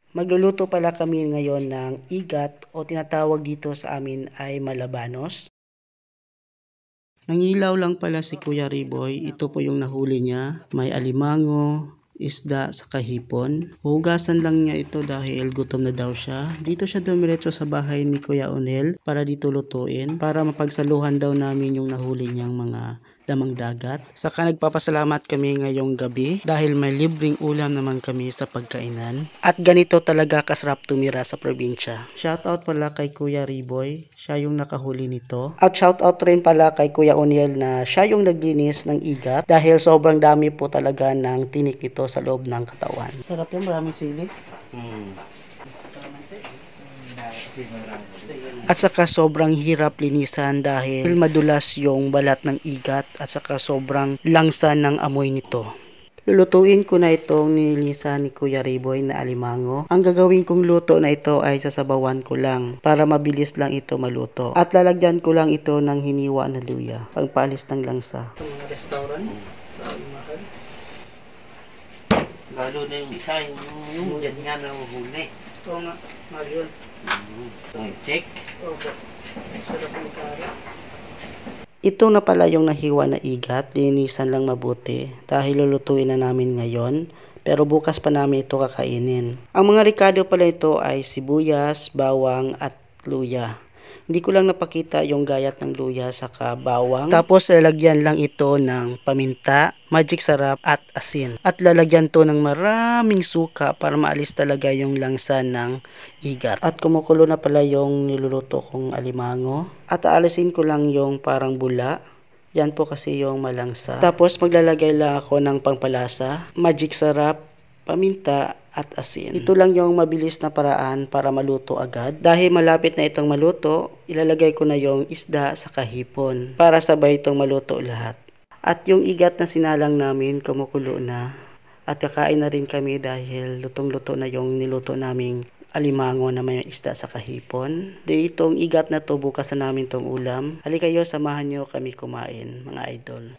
Magluluto pala kami ngayon ng igat o tinatawag dito sa amin ay malabanos. Nangilaw lang pala si Kuya Riboy, ito po yung nahuli niya. May alimango, isda sa kahipon. Hugasan lang niya ito dahil gutom na daw siya. Dito siya dumiretso sa bahay ni Kuya Onel para dito lutuin, para mapagsaluhan daw namin yung nahuli niyang mga damang dagat. Saka nagpapasalamat kami ngayong gabi dahil may libreng ulam naman kami sa pagkainan. At ganito talaga kasarap tumira sa probinsya. Shoutout pala kay Kuya Riboy, siya yung nakahuli nito. At shoutout rin pala kay Kuya Oniel na siya yung naglinis ng igat dahil sobrang dami po talaga ng tinik nito sa loob ng katawan. Sarap yung maraming sili. At saka sobrang hirap linisan dahil madulas yung balat ng igat at saka sobrang langsa ng amoy nito. Lulutuin ko na itong nilinisan ni Kuya Riboy na alimango. Ang gagawin kong luto na ito ay sasabawan ko lang para mabilis lang ito maluto. At lalagyan ko lang ito ng hiniwa na luya, pagpalis ng langsa. Sa mga restaurant, mahal. Lalo na yung isa, yung dyan nga na huli. Ito nga, Marion. Check. Okay. Sarap ng kara. Ito na pala yung nahiwa na igat, linisan lang mabuti dahil lulutuin na namin ngayon, pero bukas pa namin ito kakainin. Ang mga ricado pala ito ay sibuyas, bawang at luya. Hindi ko lang napakita yung gayat ng luya saka bawang. Tapos lalagyan lang ito ng paminta, magic sarap at asin. At lalagyan to ng maraming suka para maalis talaga yung langsa ng igat. At kumukulo na pala yung niluluto kong alimango. At aalisin ko lang yung parang bula. Yan po kasi yung malangsa. Tapos maglalagay lang ako ng pangpalasa, magic sarap, paminta at asin. Ito lang yung mabilis na paraan para maluto agad. Dahil malapit na itong maluto, ilalagay ko na yung isda sa kahipon para sabay itong maluto lahat. At yung igat na sinalang namin kumukulo na at kakain na rin kami dahil lutong-luto na yung niluto naming alimango na may isda sa kahipon. Itong igat na to bukas na namin tong ulam. Halika kayo, samahan nyo kami kumain mga idol.